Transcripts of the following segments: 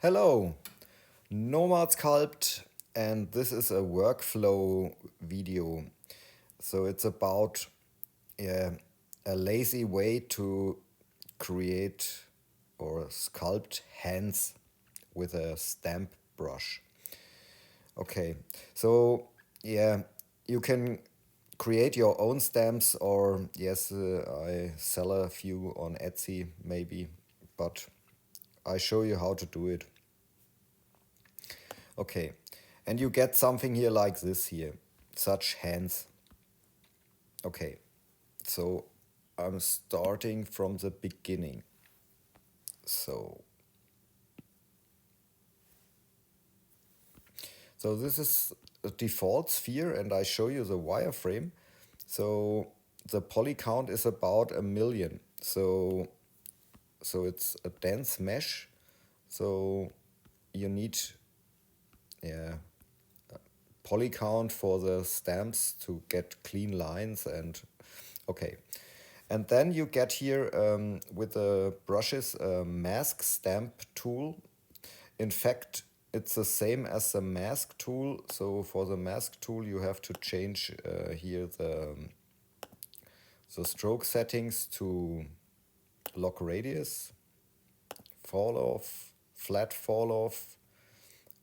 Hello, Nomad Sculpt, and this is a workflow video. So it's about uh, a lazy way to create or sculpt hands with a stamp brush. Okay, so yeah, you can create your own stamps, or yes, I sell a few on Etsy maybe, but I show you how to do it. Okay, and you get something here like this here, such hands. Okay, so I'm starting from the beginning. So, so this is a default sphere, and I show you the wireframe. So the poly count is about 1,000,000. So it's a dense mesh. So you need, yeah, poly count for the stamps to get clean lines and okay. And then you get here with the brushes a mask stamp tool. In fact, it's the same as the mask tool. So for the mask tool, you have to change here the stroke settings to lock radius, fall off, flat fall off,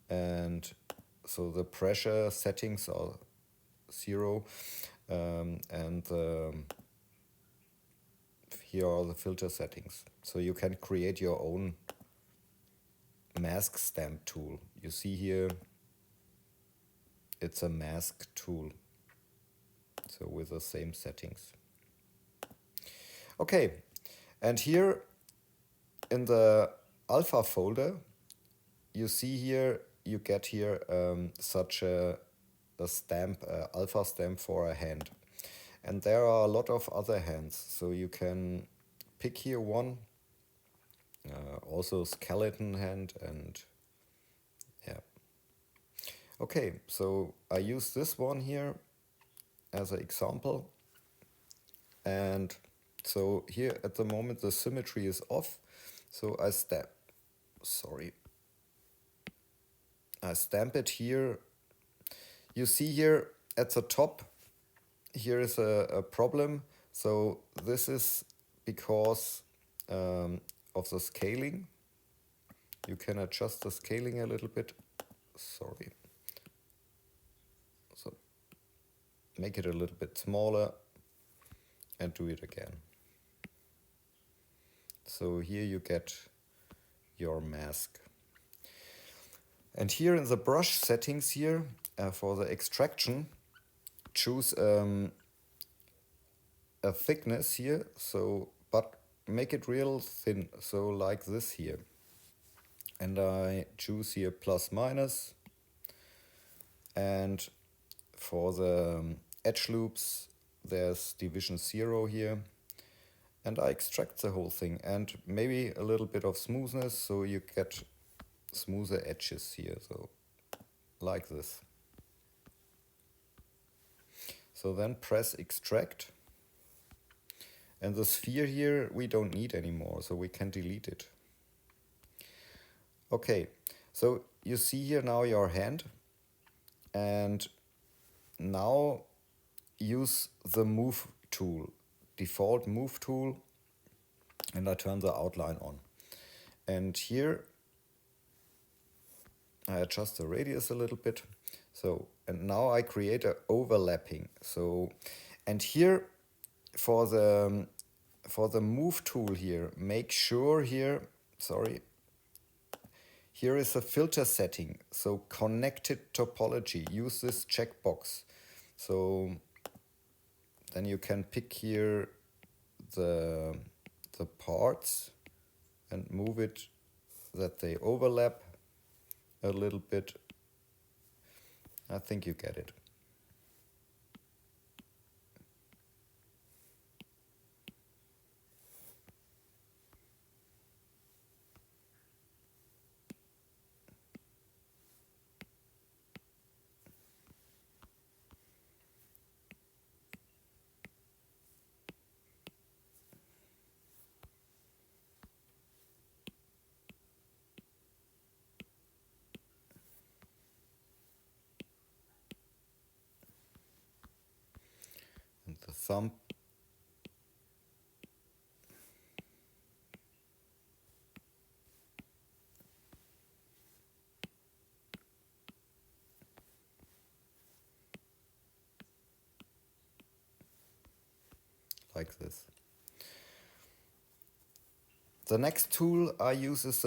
and so the pressure settings are 0, and here are the filter settings. So you can create your own mask stamp tool. You see here, it's a mask tool. So with the same settings. Okay, and here in the alpha folder, you see here, you get here such a stamp, alpha stamp for a hand. And there are a lot of other hands. So you can pick here one, also skeleton hand, and yeah. Okay, so I use this one here as an example. And so here at the moment the symmetry is off. So I stamp it here. You see here at the top, here is a problem. So this is because of the scaling. You can adjust the scaling a little bit. Sorry. So make it a little bit smaller and do it again. So here you get your mask. And here in the brush settings here, for the extraction, choose a thickness here, so but make it real thin, so like this here. And I choose here plus minus, and for the edge loops there's division 0 here, and I extract the whole thing, and maybe a little bit of smoothness so you get smoother edges here, so like this. So then press extract, and the sphere here we don't need anymore, so we can delete it. Okay, so you see here now your hand, and now use the move tool, default move tool, and I turn the outline on. And here I adjust the radius a little bit. So, and now I create a overlapping. So, and here for the move tool here, make sure here, sorry, here is a filter setting. So connected topology, use this checkbox. So then you can pick here the parts and move it that they overlap a little bit. I think you get it. thumb. Like this. The next tool I use is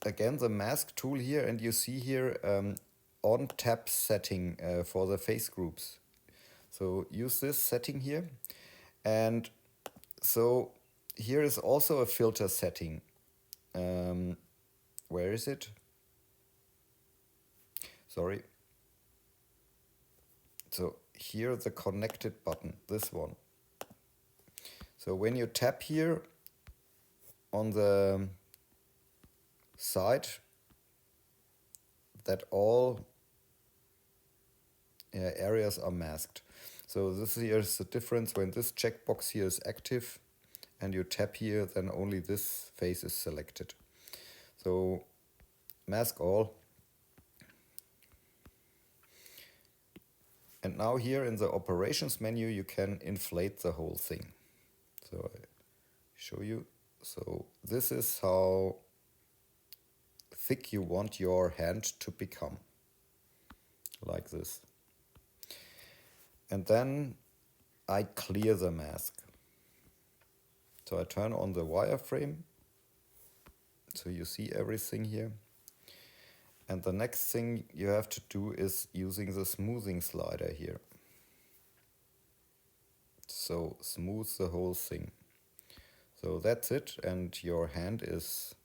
again the mask tool here, and you see here on tap setting for the face groups. So use this setting here, and so here is also a filter setting. Where is it? Sorry. So here the connected button, this one. So when you tap here on the side, that all areas are masked. So this here is the difference. When this checkbox here is active and you tap here, then only this face is selected. So mask all. And now here in the operations menu, you can inflate the whole thing. So I show you. So this is how thick you want your hand to become. Like this. And then I clear the mask. So I turn on the wireframe. So you see everything here. And the next thing you have to do is using the smoothing slider here. So smooth the whole thing. So that's it, and your hand is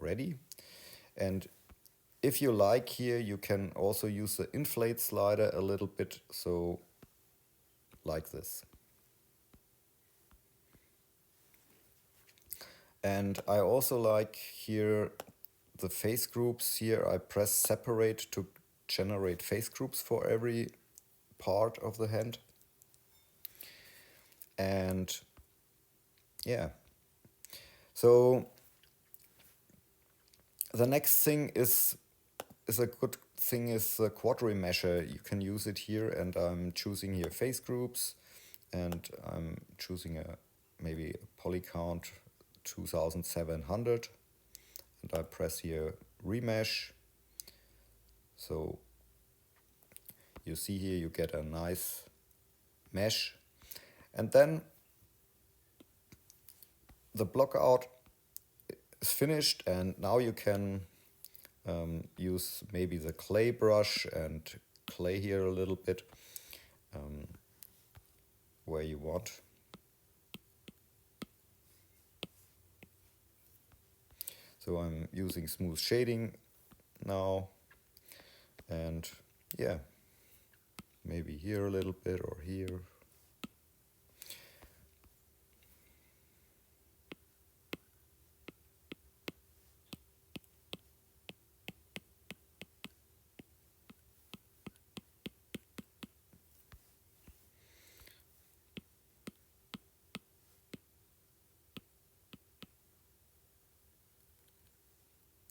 ready. And if you like here, you can also use the inflate slider a little bit, so like this. And I also like here the face groups. Here I press separate to generate face groups for every part of the hand. And yeah, so the next thing is a good thing is the quad remesher. You can use it here, and I'm choosing here face groups, and I'm choosing maybe a poly count 2700, and I press here remesh. So you see here you get a nice mesh, and then the blockout is finished, and now you can use maybe the clay brush and clay here a little bit where you want. So I'm using smooth shading now, and yeah, maybe here a little bit or here.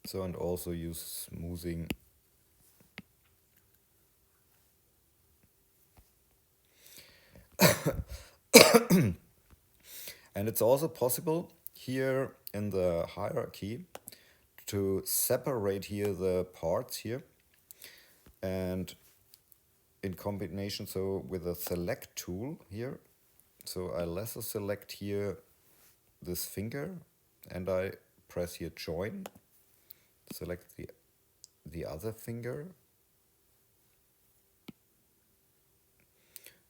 So, and also use smoothing. And it's also possible here in the hierarchy to separate here the parts here, and in combination, so with a select tool here, so I lasso select here this finger, and I press here join, select the other finger,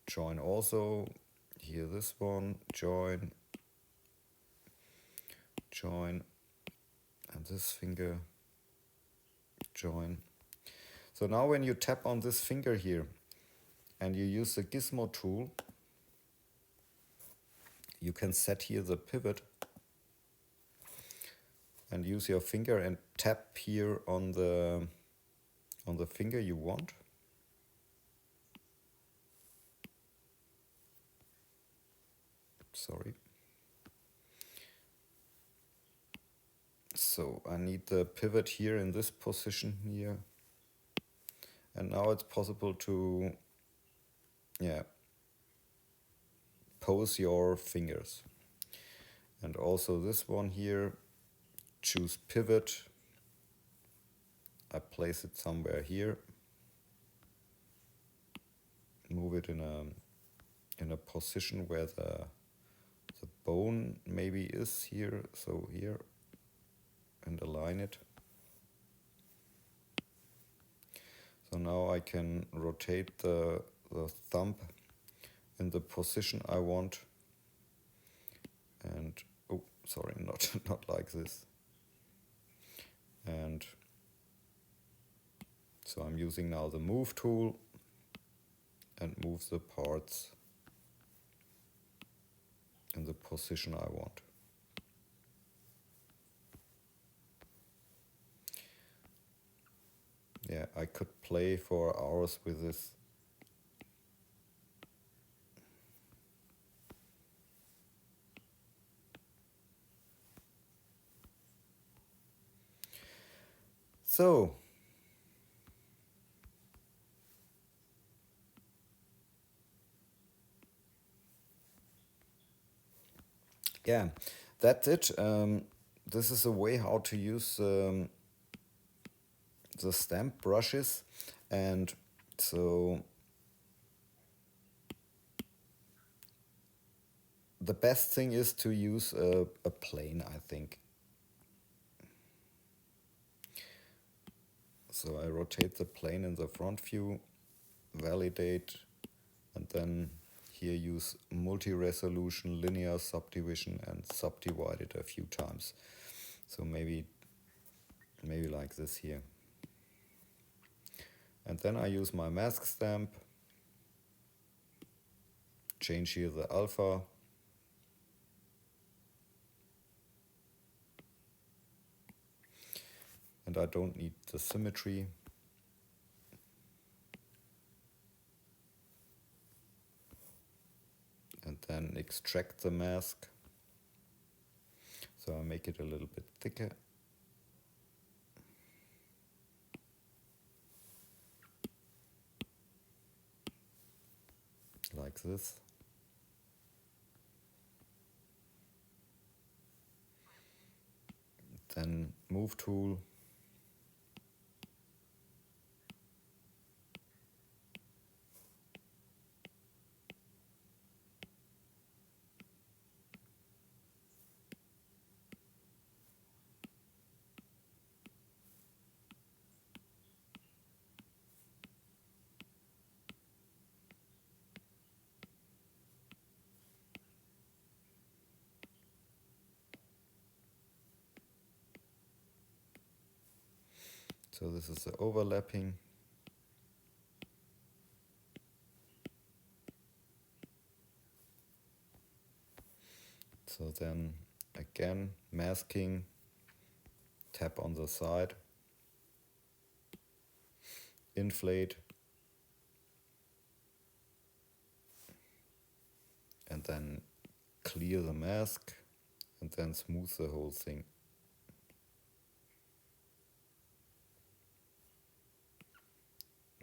join also here this one, join, and this finger, join. So now when you tap on this finger here and you use the gizmo tool, you can set here the pivot and use your finger and tap here on the finger you want. Sorry. So I need the pivot here in this position here. And now it's possible to, yeah, pose your fingers. And also this one here, choose pivot. I place it somewhere here. Move it in a position where the bone maybe is here, so here, and align it. So now I can rotate the thumb in the position I want. And oh, sorry, not like this. And so I'm using now the move tool and move the parts in the position I want. Yeah, I could play for hours with this. So, yeah, that's it. This is a way how to use the stamp brushes, and so the best thing is to use a plane, I think. So I rotate the plane in the front view, validate, and then here use multi-resolution, linear subdivision, and subdivide it a few times. So maybe like this here. And then I use my mask stamp, change here the alpha, and I don't need the symmetry. And then extract the mask. So I make it a little bit thicker. Like this. Then move tool. So this is the overlapping. So then again, masking, tap on the side, inflate, and then clear the mask, and then smooth the whole thing.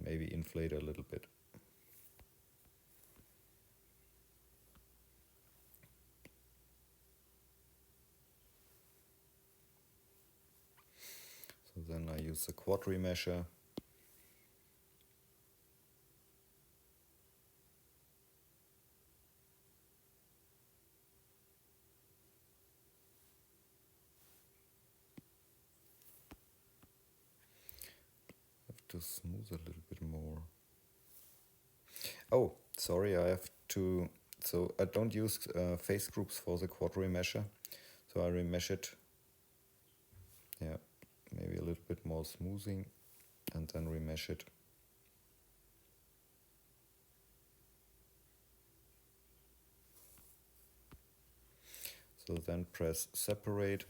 Maybe inflate a little bit. So then I use the quad remesher. Have to smooth a little bit more. Oh, sorry, I have to. So I don't use face groups for the quad remesher. So I remesh it. Yeah, maybe a little bit more smoothing, and then remesh it. So then press separate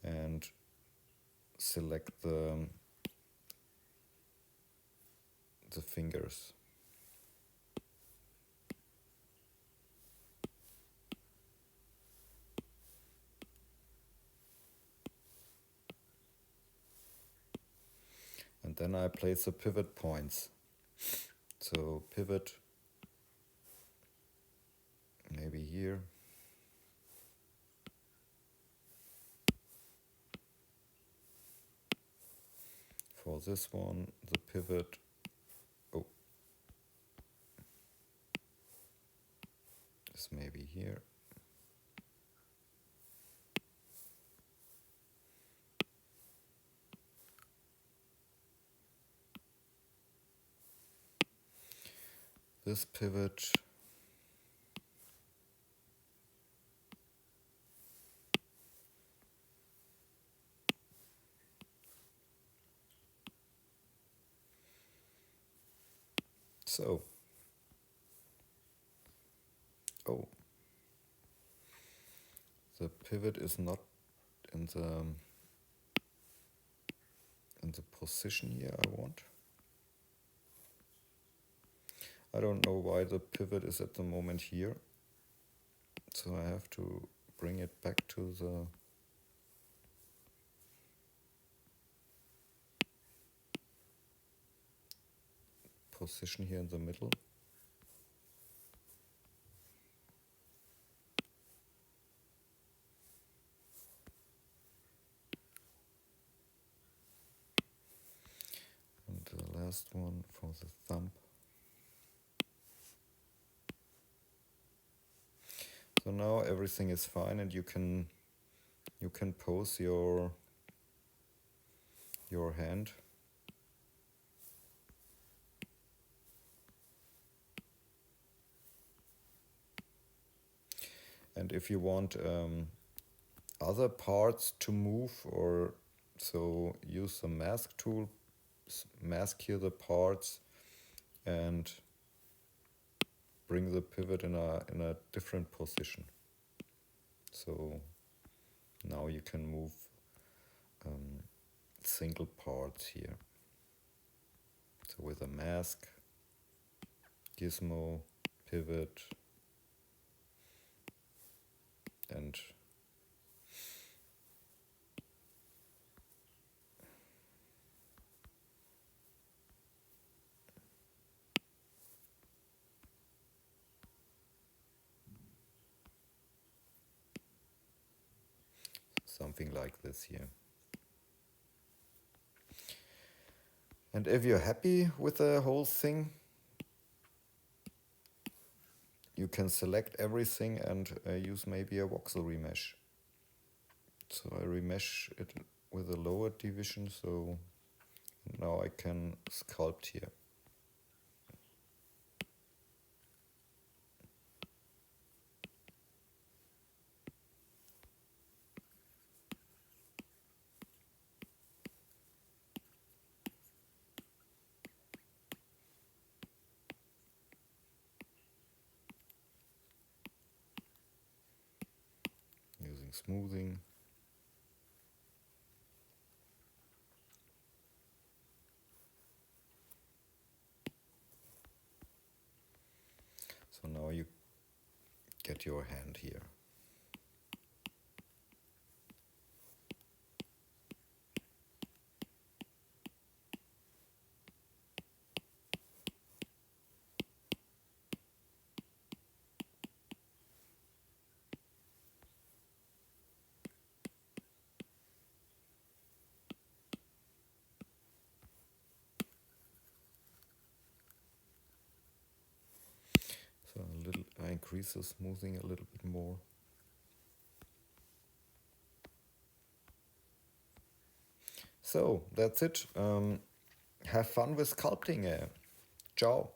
and select the fingers. And then I place the pivot points. So pivot, here. For this one, the pivot, oh, is maybe here. This pivot, so, oh, the pivot is not in the position here I want. I don't know why the pivot is at the moment here, so I have to bring it back to the position here in the middle. And the last one for the thumb. So now everything is fine, and you can pose your hand. And if you want other parts to move, or so use the mask tool, mask here the parts, and bring the pivot in a different position. So now you can move single parts here. So with a mask, gizmo, pivot, and something like this here. And if you're happy with the whole thing, you can select everything and use maybe a voxel remesh. So I remesh it with a lower division, so now I can sculpt here. Using smoothing. So now you get your hand here. So I increase the smoothing a little bit more. So that's it. Have fun with sculpting. Ciao.